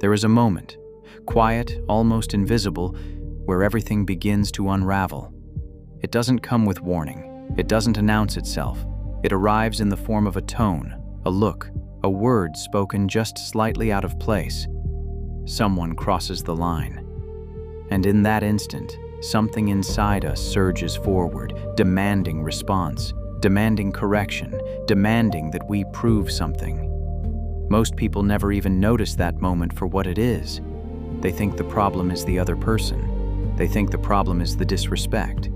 There is a moment, quiet, almost invisible, where everything begins to unravel. It doesn't come with warning. It doesn't announce itself. It arrives in the form of a tone, a look, a word spoken just slightly out of place. Someone crosses the line. And in that instant, something inside us surges forward, demanding response, demanding correction, demanding that we prove something. Most people never even notice that moment for what it is. They think the problem is the other person. They think the problem is the disrespect.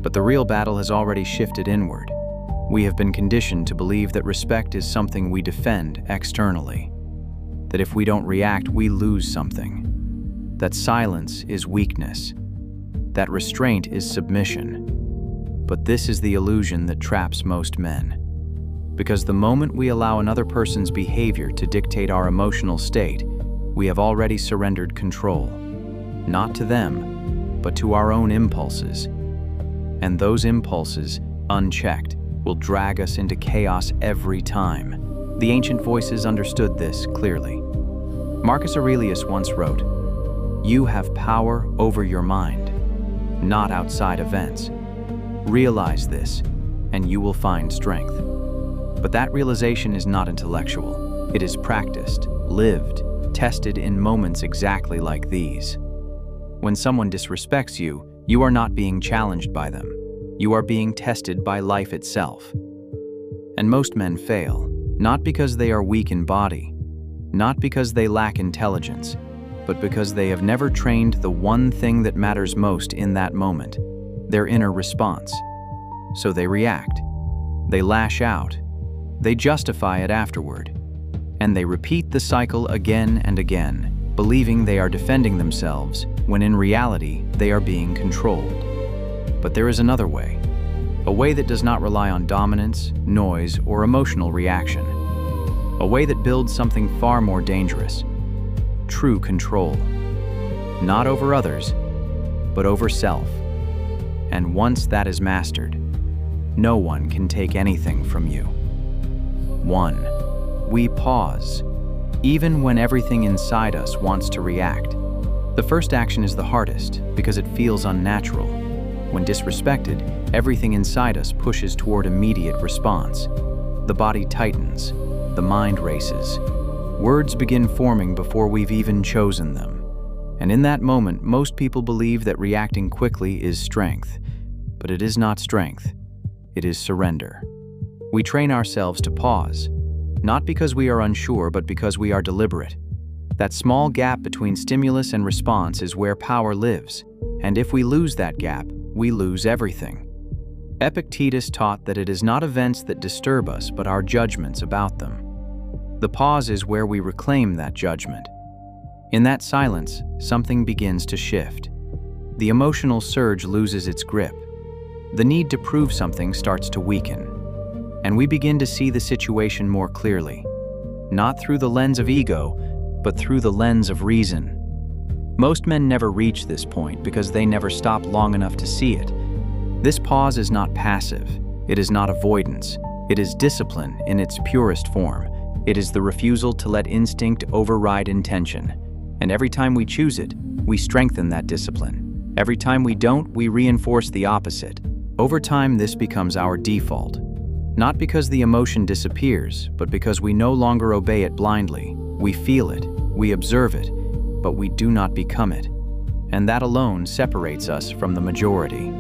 But the real battle has already shifted inward. We have been conditioned to believe that respect is something we defend externally. That if we don't react, we lose something. That silence is weakness. That restraint is submission. But this is the illusion that traps most men. Because the moment we allow another person's behavior to dictate our emotional state, we have already surrendered control. Not to them, but to our own impulses. And those impulses, unchecked, will drag us into chaos every time. The ancient voices understood this clearly. Marcus Aurelius once wrote, "You have power over your mind, not outside events. Realize this, and you will find strength." But that realization is not intellectual. It is practiced, lived, tested in moments exactly like these. When someone disrespects you, you are not being challenged by them. You are being tested by life itself. And most men fail, not because they are weak in body, not because they lack intelligence, but because they have never trained the one thing that matters most in that moment, their inner response. So they react, they lash out, they justify it afterward, and they repeat the cycle again and again, believing they are defending themselves when in reality they are being controlled. But there is another way, a way that does not rely on dominance, noise, or emotional reaction, a way that builds something far more dangerous, true control, not over others, but over self. And once that is mastered, no one can take anything from you. 1. We pause, even when everything inside us wants to react. The first action is the hardest because it feels unnatural. When disrespected, everything inside us pushes toward immediate response. The body tightens, the mind races. Words begin forming before we've even chosen them. And in that moment, most people believe that reacting quickly is strength. But it is not strength. It is surrender. We train ourselves to pause, not because we are unsure, but because we are deliberate. That small gap between stimulus and response is where power lives. And if we lose that gap, we lose everything. Epictetus taught that it is not events that disturb us, but our judgments about them. The pause is where we reclaim that judgment. In that silence, something begins to shift. The emotional surge loses its grip. The need to prove something starts to weaken. And we begin to see the situation more clearly, not through the lens of ego, but through the lens of reason. Most men never reach this point because they never stop long enough to see it. This pause is not passive. It is not avoidance. It is discipline in its purest form. It is the refusal to let instinct override intention. And every time we choose it, we strengthen that discipline. Every time we don't, we reinforce the opposite. Over time, this becomes our default. Not because the emotion disappears, but because we no longer obey it blindly. We feel it, we observe it, but we do not become it. And that alone separates us from the majority.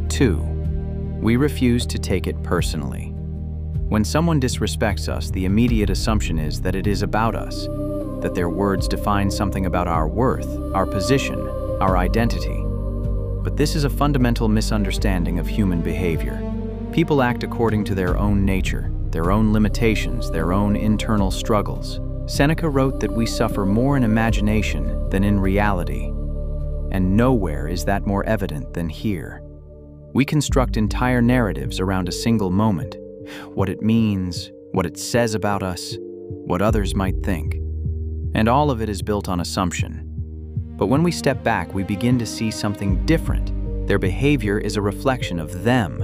2. We refuse to take it personally. When someone disrespects us, the immediate assumption is that it is about us, that their words define something about our worth, our position, our identity. But this is a fundamental misunderstanding of human behavior. People act according to their own nature, their own limitations, their own internal struggles. Seneca wrote that we suffer more in imagination than in reality. And nowhere is that more evident than here. We construct entire narratives around a single moment. What it means, what it says about us, what others might think. And all of it is built on assumption. But when we step back, we begin to see something different. Their behavior is a reflection of them,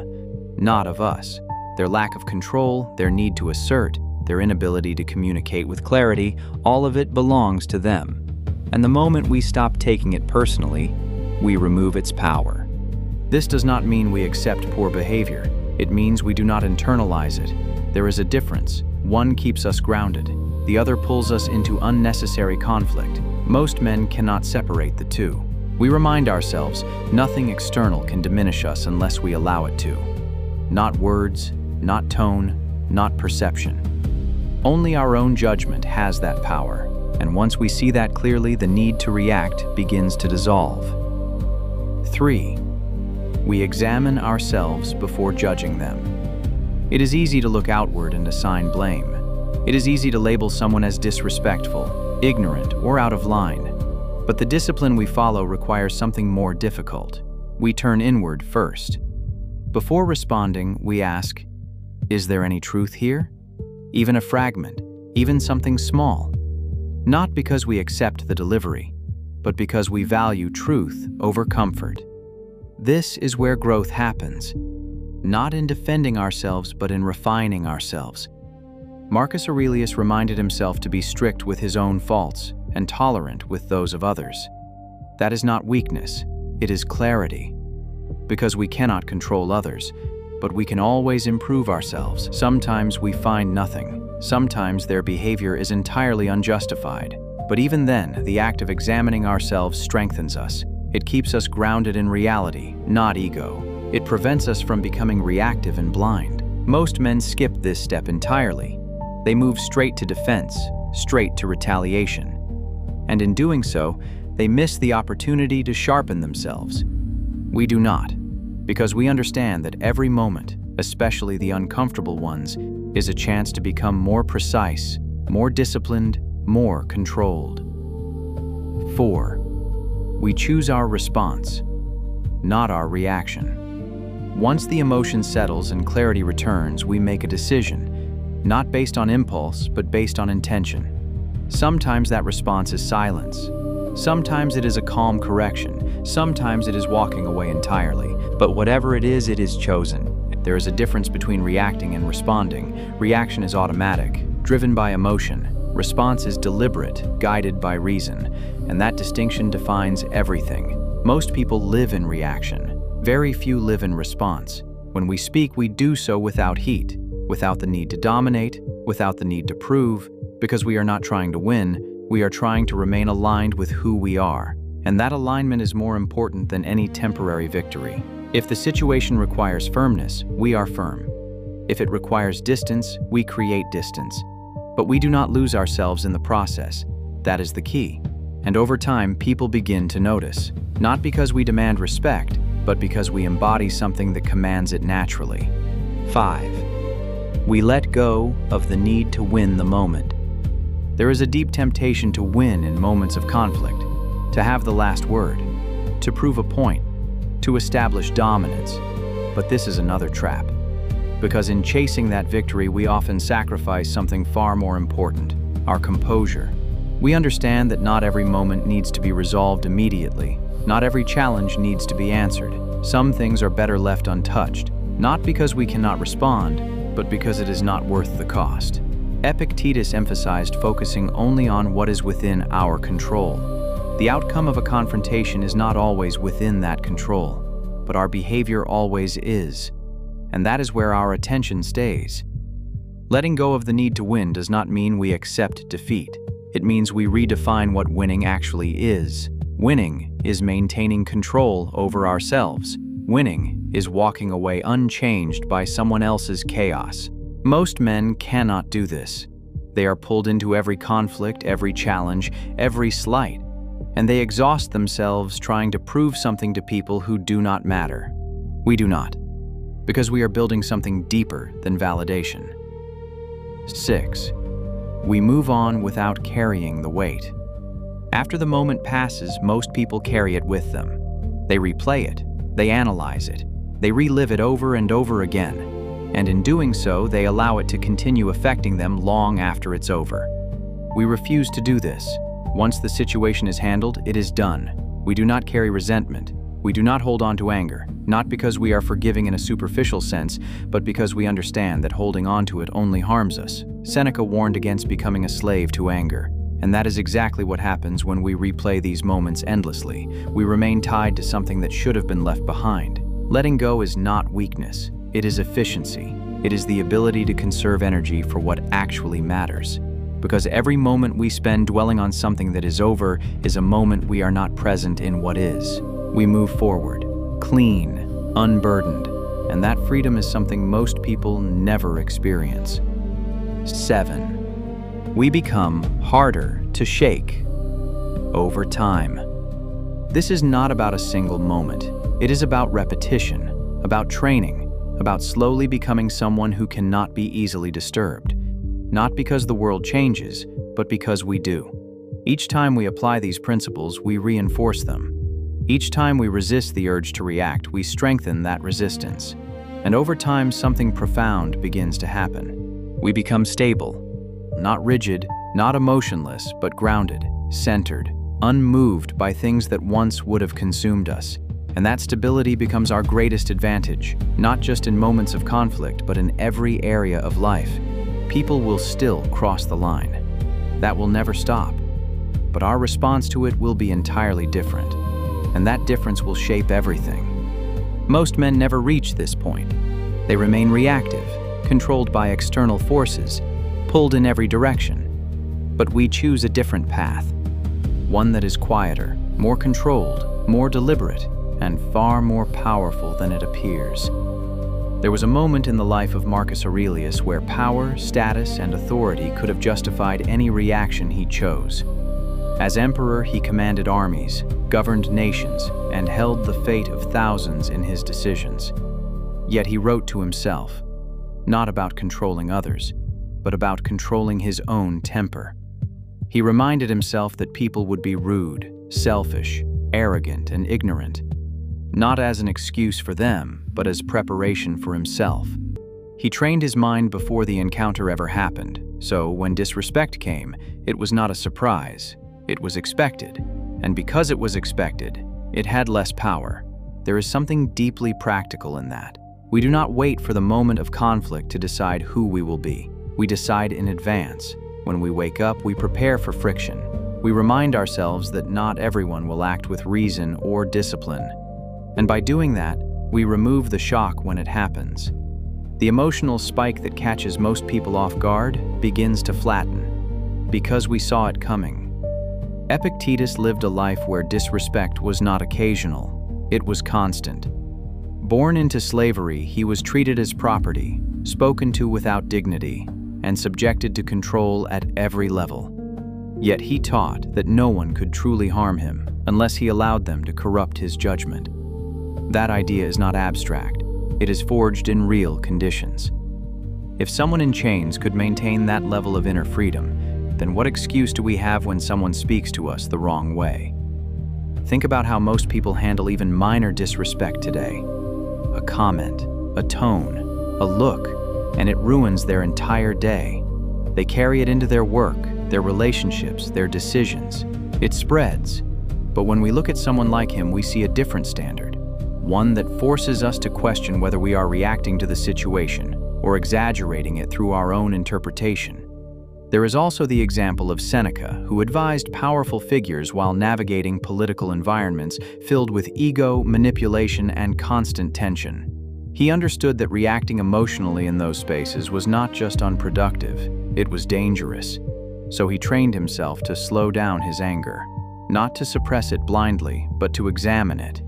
not of us. Their lack of control, their need to assert, their inability to communicate with clarity, all of it belongs to them. And the moment we stop taking it personally, we remove its power. This does not mean we accept poor behavior. It means we do not internalize it. There is a difference. One keeps us grounded. The other pulls us into unnecessary conflict. Most men cannot separate the two. We remind ourselves nothing external can diminish us unless we allow it to. Not words, not tone, not perception. Only our own judgment has that power, and once we see that clearly, the need to react begins to dissolve. 3. We examine ourselves before judging them. It is easy to look outward and assign blame. It is easy to label someone as disrespectful, ignorant, or out of line. But the discipline we follow requires something more difficult. We turn inward first. Before responding, we ask, is there any truth here? Even a fragment, even something small. Not because we accept the delivery, but because we value truth over comfort. This is where growth happens, not in defending ourselves, but in refining ourselves. Marcus Aurelius reminded himself to be strict with his own faults and tolerant with those of others. That is not weakness, it is clarity. Because we cannot control others, but we can always improve ourselves. Sometimes we find nothing. Sometimes their behavior is entirely unjustified. But even then, the act of examining ourselves strengthens us. It keeps us grounded in reality, not ego. It prevents us from becoming reactive and blind. Most men skip this step entirely. They move straight to defense, straight to retaliation. And in doing so, they miss the opportunity to sharpen themselves. We do not, because we understand that every moment, especially the uncomfortable ones, is a chance to become more precise, more disciplined, more controlled. 4. We choose our response, not our reaction. Once the emotion settles and clarity returns, we make a decision, not based on impulse, but based on intention. Sometimes that response is silence. Sometimes it is a calm correction. Sometimes it is walking away entirely. But whatever it is chosen. There is a difference between reacting and responding. Reaction is automatic, driven by emotion. Response is deliberate, guided by reason. And that distinction defines everything. Most people live in reaction. Very few live in response. When we speak, we do so without heat, without the need to dominate, without the need to prove, because we are not trying to win, we are trying to remain aligned with who we are. And that alignment is more important than any temporary victory. If the situation requires firmness, we are firm. If it requires distance, we create distance. But we do not lose ourselves in the process. That is the key. And over time, people begin to notice. Not because we demand respect, but because we embody something that commands it naturally. 5. We let go of the need to win the moment. There is a deep temptation to win in moments of conflict, to have the last word, to prove a point, to establish dominance. But this is another trap, because in chasing that victory, we often sacrifice something far more important, our composure. We understand that not every moment needs to be resolved immediately. Not every challenge needs to be answered. Some things are better left untouched, not because we cannot respond, but because it is not worth the cost. Epictetus emphasized focusing only on what is within our control. The outcome of a confrontation is not always within that control, but our behavior always is, and that is where our attention stays. Letting go of the need to win does not mean we accept defeat. It means we redefine what winning actually is. Winning is maintaining control over ourselves. Winning is walking away unchanged by someone else's chaos. Most men cannot do this. They are pulled into every conflict, every challenge, every slight, and they exhaust themselves trying to prove something to people who do not matter. We do not, because we are building something deeper than validation. 6. We move on without carrying the weight. After the moment passes, most people carry it with them. They replay it, they analyze it, they relive it over and over again. And in doing so, they allow it to continue affecting them long after it's over. We refuse to do this. Once the situation is handled, it is done. We do not carry resentment. We do not hold on to anger, not because we are forgiving in a superficial sense, but because we understand that holding on to it only harms us. Seneca warned against becoming a slave to anger, And that is exactly what happens when we replay these moments endlessly. We remain tied to something that should have been left behind. Letting go is not weakness, it is efficiency. It is the ability to conserve energy for what actually matters. Because every moment we spend dwelling on something that is over is a moment we are not present in what is. We move forward, clean, unburdened, and that freedom is something most people never experience. 7. We become harder to shake over time. This is not about a single moment. It is about repetition, about training, about slowly becoming someone who cannot be easily disturbed. Not because the world changes, but because we do. Each time we apply these principles, we reinforce them. Each time we resist the urge to react, we strengthen that resistance. And over time, something profound begins to happen. We become stable. Not rigid, not emotionless, but grounded, centered, unmoved by things that once would have consumed us. And that stability becomes our greatest advantage, not just in moments of conflict, but in every area of life. People will still cross the line. That will never stop. But our response to it will be entirely different. And that difference will shape everything. Most men never reach this point. They remain reactive, controlled by external forces, pulled in every direction. But we choose a different path, one that is quieter, more controlled, more deliberate, and far more powerful than it appears. There was a moment in the life of Marcus Aurelius where power, status, and authority could have justified any reaction he chose. As emperor, he commanded armies, governed nations, and held the fate of thousands in his decisions. Yet he wrote to himself, not about controlling others, but about controlling his own temper. He reminded himself that people would be rude, selfish, arrogant, and ignorant, not as an excuse for them, but as preparation for himself. He trained his mind before the encounter ever happened, so when disrespect came, it was not a surprise, it was expected. And because it was expected, it had less power. There is something deeply practical in that. We do not wait for the moment of conflict to decide who we will be. We decide in advance. When we wake up, we prepare for friction. We remind ourselves that not everyone will act with reason or discipline. And by doing that, we remove the shock when it happens. The emotional spike that catches most people off guard begins to flatten, because we saw it coming. Epictetus lived a life where disrespect was not occasional, it was constant. Born into slavery, he was treated as property, spoken to without dignity, and subjected to control at every level. Yet he taught that no one could truly harm him unless he allowed them to corrupt his judgment. That idea is not abstract, it is forged in real conditions. If someone in chains could maintain that level of inner freedom, then what excuse do we have when someone speaks to us the wrong way? Think about how most people handle even minor disrespect today. A comment, a tone, a look, and it ruins their entire day. They carry it into their work, their relationships, their decisions. It spreads. But when we look at someone like him, we see a different standard, one that forces us to question whether we are reacting to the situation or exaggerating it through our own interpretation. There is also the example of Seneca, who advised powerful figures while navigating political environments filled with ego, manipulation, and constant tension. He understood that reacting emotionally in those spaces was not just unproductive, it was dangerous. So he trained himself to slow down his anger, not to suppress it blindly, but to examine it.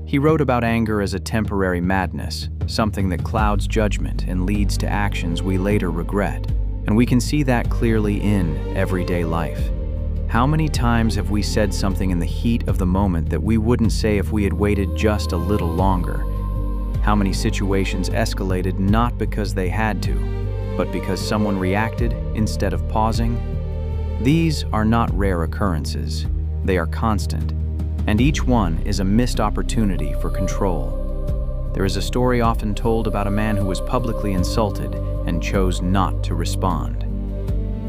He wrote about anger as a temporary madness, something that clouds judgment and leads to actions we later regret. And we can see that clearly in everyday life. How many times have we said something in the heat of the moment that we wouldn't say if we had waited just a little longer? How many situations escalated not because they had to, but because someone reacted instead of pausing? These are not rare occurrences. They are constant, and each one is a missed opportunity for control. There is a story often told about a man who was publicly insulted and chose not to respond.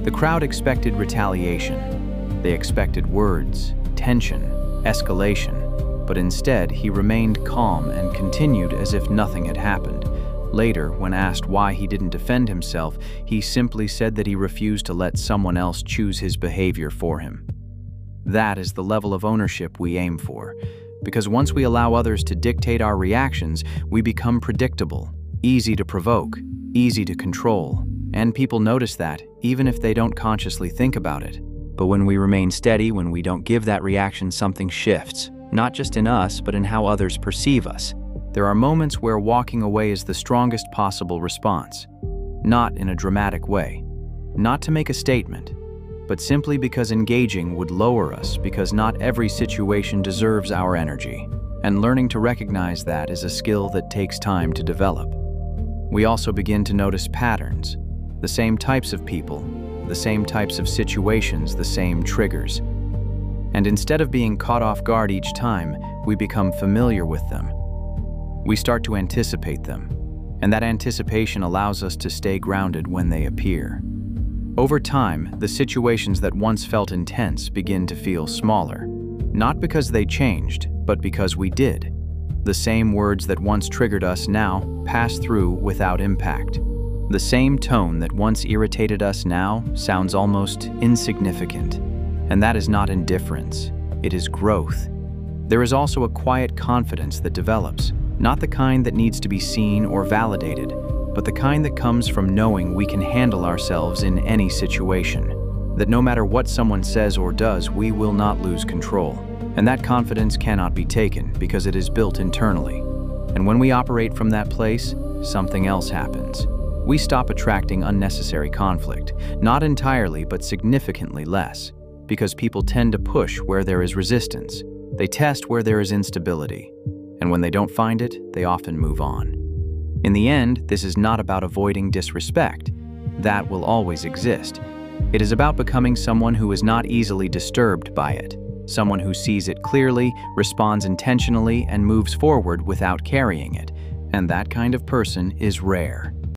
The crowd expected retaliation. They expected words, tension, escalation, but instead he remained calm and continued as if nothing had happened, Later, when asked why he didn't defend himself, he simply said that he refused to let someone else choose his behavior for him. That is the level of ownership we aim for, because once we allow others to dictate our reactions, we become predictable, easy to provoke, easy to control, and people notice that, even if they don't consciously think about it. But when we remain steady, when we don't give that reaction, something shifts, not just in us, but in how others perceive us. There are moments where walking away is the strongest possible response, not in a dramatic way, not to make a statement, but simply because engaging would lower us, because not every situation deserves our energy, and learning to recognize that is a skill that takes time to develop. We also begin to notice patterns, the same types of people, the same types of situations, the same triggers. And instead of being caught off guard each time, we become familiar with them. We start to anticipate them, and that anticipation allows us to stay grounded when they appear. Over time, the situations that once felt intense begin to feel smaller, not because they changed, but because we did. The same words that once triggered us now pass through without impact. The same tone that once irritated us now sounds almost insignificant. And that is not indifference, it is growth. There is also a quiet confidence that develops, not the kind that needs to be seen or validated, but the kind that comes from knowing we can handle ourselves in any situation, that no matter what someone says or does, we will not lose control. And that confidence cannot be taken because it is built internally. And when we operate from that place, something else happens. We stop attracting unnecessary conflict, not entirely, but significantly less, because people tend to push where there is resistance. They test where there is instability. And when they don't find it, they often move on. In the end, this is not about avoiding disrespect. That will always exist. It is about becoming someone who is not easily disturbed by it, someone who sees it clearly, responds intentionally, and moves forward without carrying it. And that kind of person is rare.